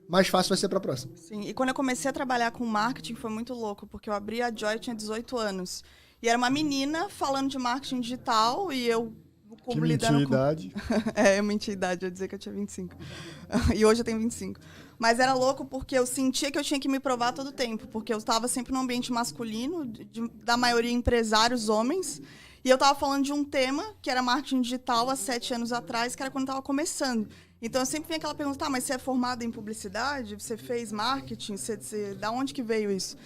mais fácil vai ser pra próxima. Sim, e quando eu comecei a trabalhar com marketing foi muito louco, porque eu abri a Joy, eu tinha 18 anos. E era uma menina falando de marketing digital e eu Que mentiu a idade. Eu menti a idade, eu ia dizer que eu tinha 25. E hoje eu tenho 25. Mas era louco porque eu sentia que eu tinha que me provar todo o tempo, porque eu estava sempre num ambiente masculino, da maioria empresários homens, e eu estava falando de um tema que era marketing digital há 7 anos atrás, que era quando eu estava começando. Então eu sempre vinha aquela pergunta, tá, mas você é formado em publicidade? Você fez marketing? Da onde que veio isso?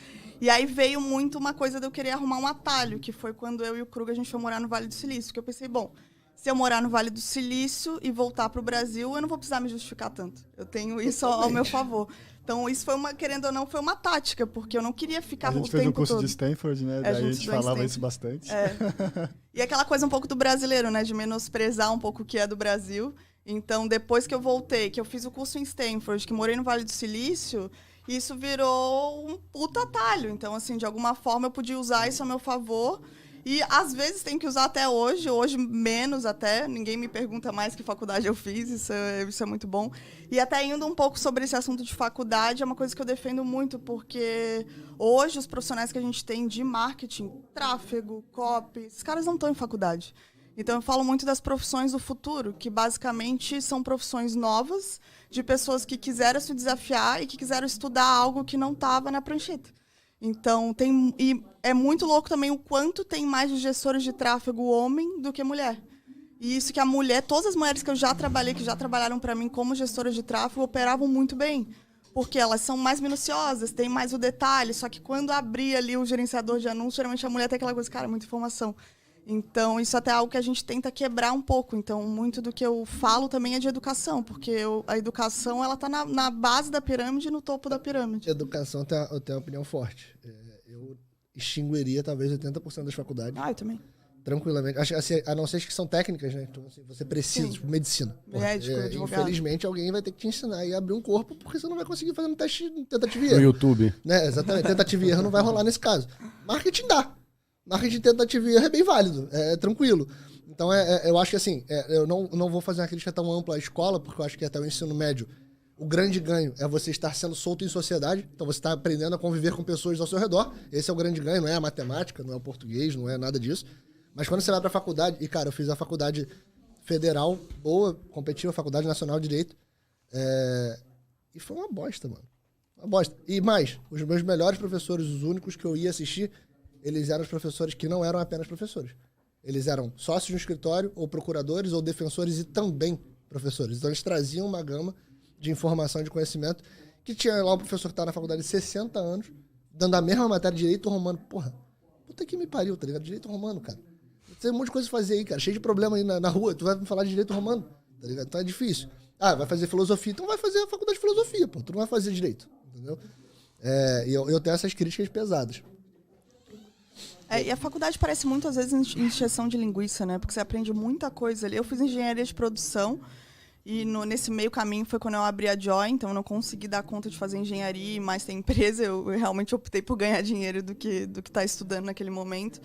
E aí veio muito uma coisa de eu querer arrumar um atalho, que foi quando eu e o Krug a gente foi morar no Vale do Silício, que eu pensei, bom, se eu morar no Vale do Silício e voltar para o Brasil, eu não vou precisar me justificar tanto. Eu tenho isso ao meu favor. Então, isso foi querendo ou não, foi uma tática, porque eu não queria ficar o tempo todo. A gente fez um curso de Stanford, né? Daí a gente falava isso bastante. E aquela coisa um pouco do brasileiro, né? De menosprezar um pouco o que é do Brasil. Então, depois que eu voltei, que eu fiz o curso em Stanford, que morei no Vale do Silício, isso virou um puta atalho. Então, assim, de alguma forma eu podia usar isso a meu favor. E, às vezes, tem que usar até hoje menos até. Ninguém me pergunta mais que faculdade eu fiz, isso é muito bom. E até indo um pouco sobre esse assunto de faculdade, é uma coisa que eu defendo muito, porque hoje os profissionais que a gente tem de marketing, tráfego, copy, esses caras não estão em faculdade. Então, eu falo muito das profissões do futuro, que basicamente são profissões novas, de pessoas que quiseram se desafiar e que quiseram estudar algo que não estava na prancheta. Então, e é muito louco também o quanto tem mais de gestores de tráfego homem do que mulher. E isso que a mulher, todas as mulheres que eu já trabalhei, que já trabalharam para mim como gestoras de tráfego, operavam muito bem. Porque elas são mais minuciosas, têm mais o detalhe. Só que quando abria ali o gerenciador de anúncio, geralmente a mulher tem aquela coisa, cara, muita informação. Então, isso até é algo que a gente tenta quebrar um pouco. Então, muito do que eu falo também é de educação, porque a educação ela está na base da pirâmide e no topo da pirâmide. Educação, eu tenho uma opinião forte. Eu extinguiria talvez 80% das faculdades. Eu também. Tranquilamente. Assim, a não ser que são técnicas, né? Então, assim, você precisa, tipo, medicina. Médico, advogado. Infelizmente, alguém vai ter que te ensinar e abrir um corpo, porque você não vai conseguir fazer um teste de tentativa e erro. No YouTube. Né? Exatamente. Tentativa e erro não vai rolar nesse caso. Marketing dá. Marketing de tentativa e erro é bem válido, é tranquilo. Então, eu acho que assim, eu não vou fazer uma crítica tão ampla à escola, porque eu acho que até o ensino médio, o grande ganho é você estar sendo solto em sociedade, então você está aprendendo a conviver com pessoas ao seu redor, esse é o grande ganho, não é a matemática, não é o português, não é nada disso. Mas quando você vai para a faculdade, e cara, eu fiz a faculdade federal, boa, competi na Faculdade Nacional de Direito, e foi uma bosta, mano. Uma bosta. E mais, os meus melhores professores, os únicos que eu ia assistir, eles eram os professores que não eram apenas professores. Eles eram sócios de um escritório, ou procuradores, ou defensores e também professores. Então eles traziam uma gama de informação e de conhecimento que tinha lá um professor que estava na faculdade de 60 anos, dando a mesma matéria de direito romano. Porra, puta que me pariu, tá ligado? Direito romano, cara. Tem um monte de coisa pra fazer aí, cara. Cheio de problema aí na rua. Tu vai me falar de direito romano, tá ligado? Então é difícil. Ah, vai fazer filosofia. Então vai fazer a faculdade de filosofia, pô. Tu não vai fazer direito, entendeu? E eu tenho essas críticas pesadas. E a faculdade parece muitas vezes encheção de linguiça, né? Porque você aprende muita coisa ali. Eu fiz engenharia de produção e nesse meio caminho foi quando eu abri a Joy, então eu não consegui dar conta de fazer engenharia e mais ter empresa. Eu realmente optei por ganhar dinheiro do que tá estudando naquele momento.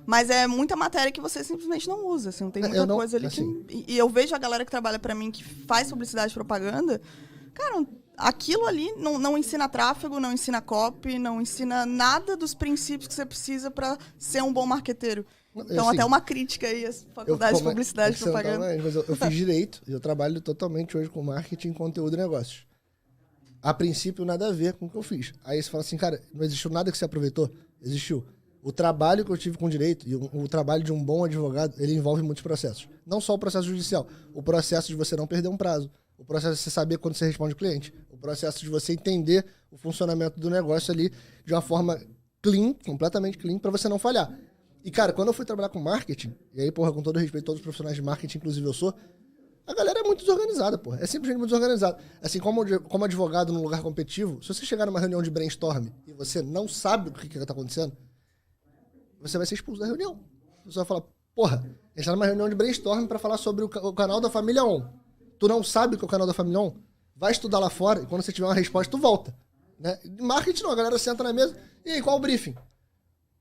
Mas é muita matéria que você simplesmente não usa. Assim, não tem muita coisa ali assim... E eu vejo a galera que trabalha para mim, que faz publicidade e propaganda, cara, aquilo ali não ensina tráfego, não ensina copy, não ensina nada dos princípios que você precisa para ser um bom marqueteiro. Então, até uma crítica aí às faculdades de publicidade e propaganda. Mas eu fiz direito e eu trabalho totalmente hoje com marketing, conteúdo e negócios. A princípio, nada a ver com o que eu fiz. Aí você fala assim, cara, não existiu nada que você aproveitou? Existiu. O trabalho que eu tive com direito e o trabalho de um bom advogado, ele envolve muitos processos. Não só o processo judicial, o processo de você não perder um prazo, o processo de você saber quando você responde o cliente, o processo de você entender o funcionamento do negócio ali de uma forma clean, completamente clean, para você não falhar. E, cara, quando eu fui trabalhar com marketing, e aí, porra, com todo respeito a todos os profissionais de marketing, inclusive eu sou, a galera é muito desorganizada, porra. É simplesmente muito desorganizada. Assim, como advogado num lugar competitivo, se você chegar numa reunião de brainstorm e você não sabe o que está acontecendo, você vai ser expulso da reunião. Você vai falar, porra, a gente tá numa reunião de brainstorm para falar sobre o canal da família ON. Tu não sabe o que é o canal da família ON? Vai estudar lá fora e quando você tiver uma resposta, tu volta. Né? Marketing não, a galera senta na mesa, e aí, qual o briefing?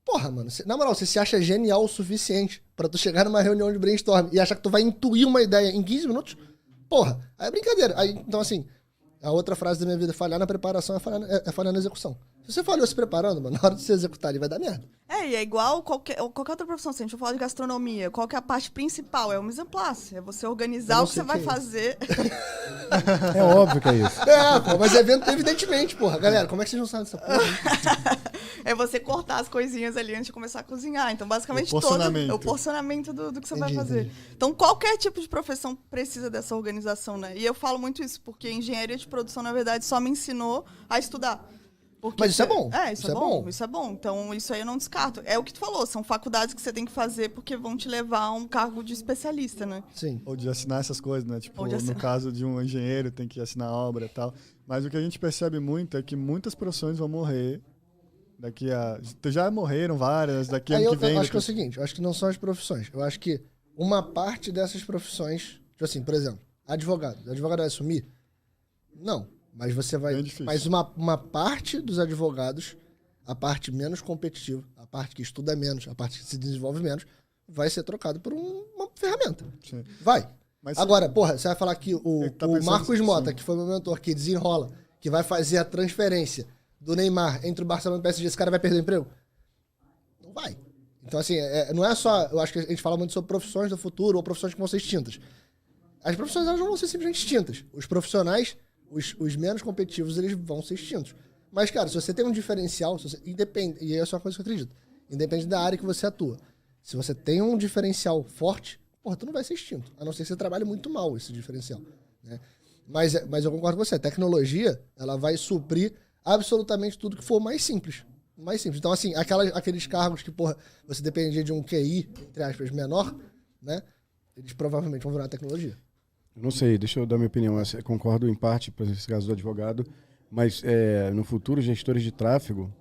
Porra, mano, na moral, você se acha genial o suficiente pra tu chegar numa reunião de brainstorm e achar que tu vai intuir uma ideia em 15 minutos? Porra, aí é brincadeira. Aí, então, assim, A outra frase da minha vida, falhar na preparação é falhar na execução. Se você falhou se preparando, mano, na hora de você executar ali vai dar merda. E é igual qualquer outra profissão. Se a gente for falar de gastronomia, qual que é a parte principal? É o mise en place. É você organizar o que você vai fazer. É óbvio que é isso. Pô, mas evidentemente, porra. Galera, como é que vocês não sabem dessa porra? É você cortar as coisinhas ali antes de começar a cozinhar. Então, basicamente, o porcionamento do que você vai fazer. Entendi. Então, qualquer tipo de profissão precisa dessa organização, né? E eu falo muito isso, porque engenharia de produção, na verdade, só me ensinou a estudar. Porque mas isso é bom. Isso é bom. Isso é bom. Então, isso aí eu não descarto. É o que tu falou, são faculdades que você tem que fazer porque vão te levar a um cargo de especialista, né? Sim. Ou de assinar essas coisas, né? Tipo, no caso de um engenheiro, tem que assinar obra e tal. Mas o que a gente percebe muito é que muitas profissões vão morrer daqui a... Já morreram várias, daqui a ano que vem... Eu acho que é o seguinte, eu acho que não são as profissões. Eu acho que uma parte dessas profissões... Tipo assim, por exemplo, advogado. O advogado vai assumir? Não. Mas você vai... Mas uma parte dos advogados, a parte menos competitiva, a parte que estuda menos, a parte que se desenvolve menos, vai ser trocado por uma ferramenta. Sim. Vai. Mas, agora, porra, você vai falar que o Marcos Mota, que foi meu mentor, que desenrola, que vai fazer a transferência do Neymar entre o Barcelona e o PSG, esse cara vai perder o emprego? Não vai. Então, assim, não é só... Eu acho que a gente fala muito sobre profissões do futuro ou profissões que vão ser extintas. As profissões, elas não vão ser simplesmente extintas. Os profissionais... Os menos competitivos, eles vão ser extintos. Mas, cara, se você tem um diferencial, independe, e essa é uma coisa que eu acredito, independe da área que você atua. Se você tem um diferencial forte, porra, tu não vai ser extinto. A não ser que você trabalhe muito mal esse diferencial. Né? Mas eu concordo com você. A tecnologia, ela vai suprir absolutamente tudo que for mais simples. Mais simples. Então, assim, aqueles cargos que, porra, você dependia de um QI, entre aspas, menor, né? Eles provavelmente vão virar tecnologia. Não sei, deixa eu dar minha opinião. Eu concordo em parte, por exemplo, nesse caso do advogado, mas no futuro, gestores de tráfego,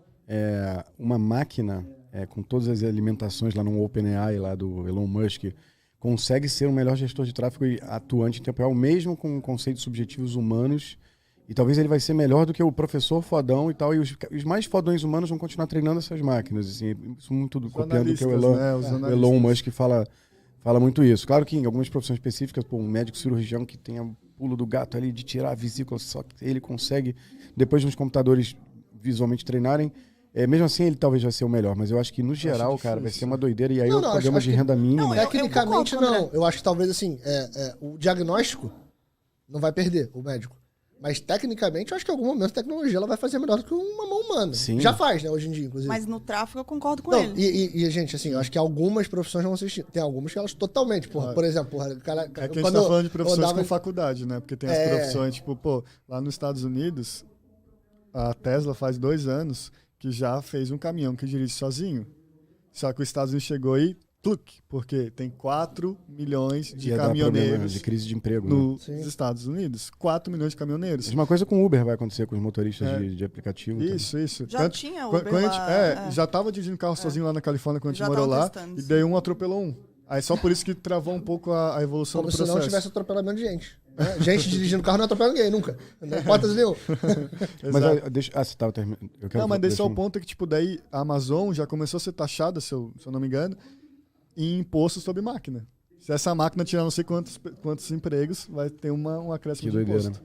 uma máquina com todas as alimentações lá no OpenAI, lá do Elon Musk, consegue ser o melhor gestor de tráfego e atuante em tempo real, mesmo com conceitos subjetivos humanos, e talvez ele vai ser melhor do que o professor fodão e tal, e os mais fodões humanos vão continuar treinando essas máquinas. Assim, isso muito copiando o que o Elon Musk fala muito isso. Claro que em algumas profissões específicas, um médico cirurgião que tem o pulo do gato ali de tirar a vesícula, só que ele consegue, depois de uns computadores visualmente treinarem, mesmo assim ele talvez vai ser o melhor, mas eu acho que no geral, cara, vai ser uma doideira, e aí o programa de renda mínima... Tecnicamente não. Eu acho que talvez assim, o diagnóstico não vai perder o médico. Mas, tecnicamente, eu acho que em algum momento a tecnologia ela vai fazer melhor do que uma mão humana. Sim. Já faz, né, hoje em dia, inclusive. Mas no tráfego eu concordo com ele. E, gente, assim, eu acho que algumas profissões vão ser extintas. Tem algumas que elas totalmente, por exemplo... É que a gente tá falando de profissões com faculdade, né? Porque tem as profissões, tipo, lá nos Estados Unidos, a Tesla faz 2 anos que já fez um caminhão que dirige sozinho. Só que os Estados Unidos chegou aí, porque tem 4 milhões de caminhoneiros de crise de emprego nos Estados Unidos. 4 milhões de caminhoneiros. A mesma coisa com o Uber vai acontecer com os motoristas de aplicativo. Isso. Já tinha Uber lá. Já estava dirigindo carro sozinho lá na Califórnia quando a gente morou lá. E daí um atropelou um. Aí só por isso que travou um pouco a evolução do processo. Como se não tivesse atropelamento de gente. Né? Gente dirigindo carro não atropela ninguém, nunca. Não importa nenhum. Mas você estava terminando. Mas desse é o ponto que, tipo, daí a Amazon já começou a ser taxada, se eu não me engano, em imposto sobre máquina. Se essa máquina tirar não sei quantos empregos, vai ter um acréscimo de imposto.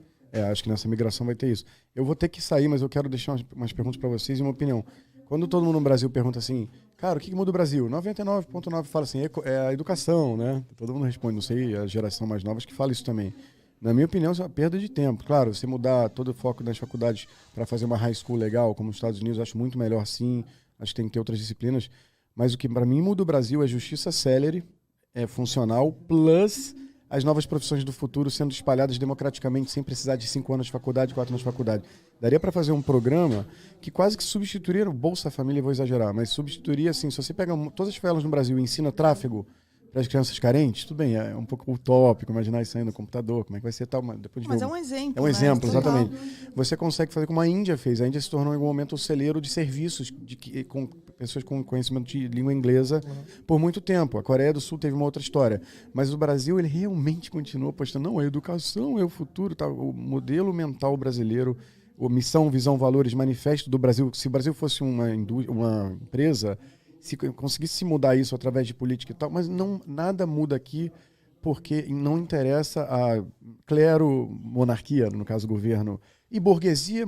Acho que nessa migração vai ter isso. Eu vou ter que sair, mas eu quero deixar umas perguntas para vocês e uma opinião. Quando todo mundo no Brasil pergunta assim, cara, o que muda o Brasil? 99,9% fala assim, é a educação, né? Todo mundo responde, não sei, a geração mais nova que fala isso também. Na minha opinião, isso é uma perda de tempo. Claro, você mudar todo o foco das faculdades para fazer uma high school legal, como nos Estados Unidos, eu acho muito melhor sim. Acho que tem que ter outras disciplinas. Mas o que para mim muda o Brasil é justiça célere, funcional, plus as novas profissões do futuro sendo espalhadas democraticamente, sem precisar de 5 anos de faculdade, 4 anos de faculdade. Daria para fazer um programa que quase que substituiria o Bolsa Família, vou exagerar, mas substituiria assim, se você pega todas as favelas no Brasil e ensina tráfego para as crianças carentes, tudo bem, é um pouco utópico imaginar isso aí no computador, como é que vai ser tal, mas depois é um exemplo. É um exemplo, exatamente. Você consegue fazer como a Índia fez. A Índia se tornou em algum momento um celeiro de serviços com pessoas com conhecimento de língua inglesa por muito tempo. A Coreia do Sul teve uma outra história. Mas o Brasil, ele realmente continua apostando, não, a educação é o futuro, tá? O modelo mental brasileiro, a missão, visão, valores, manifesto do Brasil. Se o Brasil fosse uma empresa, se conseguisse mudar isso através de política e tal, mas nada muda aqui porque não interessa a clero, monarquia, no caso governo, e burguesia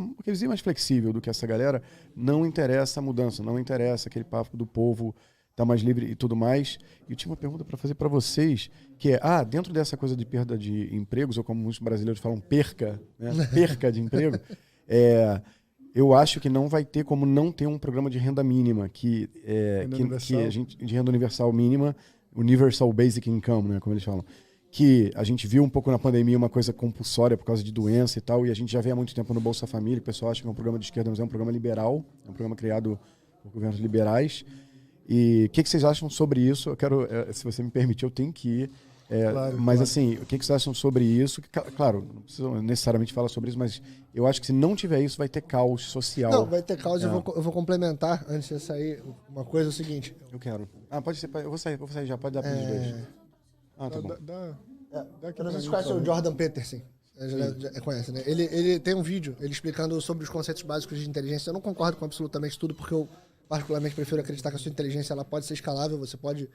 mais flexível do que essa galera, não interessa a mudança, não interessa aquele papo do povo estar mais livre e tudo mais. E eu tinha uma pergunta para fazer para vocês, que é, dentro dessa coisa de perda de empregos, ou como muitos brasileiros falam, perca, né? Perca de emprego, eu acho que não vai ter como não ter um programa de renda mínima, que a gente, de renda universal mínima, Universal Basic Income, né, como eles falam, que a gente viu um pouco na pandemia uma coisa compulsória por causa de doença e tal, e a gente já vê há muito tempo no Bolsa Família, o pessoal acha que é um programa de esquerda, mas é um programa liberal, é um programa criado por governos liberais. E o que vocês acham sobre isso? Eu quero, se você me permitir, eu tenho que ir. Mas assim, o que vocês acham sobre isso? Claro, não precisa necessariamente falar sobre isso, mas eu acho que se não tiver isso, vai ter caos social. Não, vai ter caos. Eu vou complementar, antes de sair, uma coisa, é o seguinte. Eu quero. Pode ser, eu vou sair já, pode dar para os dois. Tá bom. Eu não sei se conhece o Jordan Peterson. Já conhece, né? Ele tem um vídeo, ele explicando sobre os conceitos básicos de inteligência. Eu não concordo com absolutamente tudo, porque eu particularmente prefiro acreditar que a sua inteligência ela pode ser escalável, você pode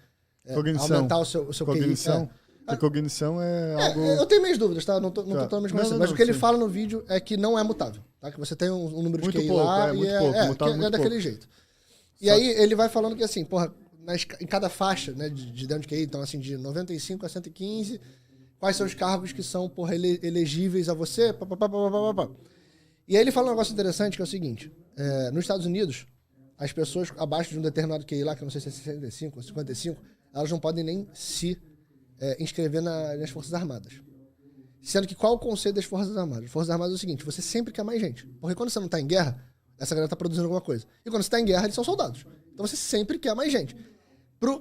aumentar o seu cognição. QI. A cognição é algo... Eu tenho minhas dúvidas, tá? Não tô totalmente convencido. Mas o que ele fala no vídeo é que não é mutável, tá? Que você tem um número de QI pouco, lá e é daquele pouco. jeito. E aí ele vai falando que assim, porra, em cada faixa, né, de dentro de QI, então assim, de 95 a 115, quais são os cargos que são, porra, elegíveis a você, E aí ele fala um negócio interessante que é o seguinte, nos Estados Unidos, as pessoas abaixo de um determinado QI lá, que eu não sei se é 65 ou 55, elas não podem nem se inscrever nas Forças Armadas. Sendo que qual o conceito das Forças Armadas? As Forças Armadas é o seguinte, você sempre quer mais gente. Porque quando você não está em guerra, essa galera está produzindo alguma coisa. E quando você está em guerra, eles são soldados. Então você sempre quer mais gente.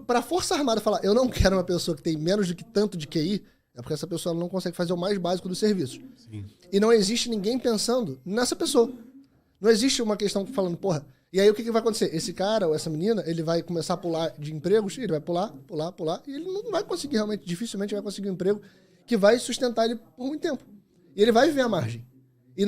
Para a Força Armada falar, eu não quero uma pessoa que tem menos do que tanto de QI, é porque essa pessoa não consegue fazer o mais básico dos serviços. Sim. E não existe ninguém pensando nessa pessoa. Não existe uma questão falando, porra, e aí o que vai acontecer? Esse cara ou essa menina, ele vai começar a pular de empregos, ele vai pular, e ele não vai conseguir realmente, dificilmente vai conseguir um emprego que vai sustentar ele por muito tempo. E ele vai viver à margem.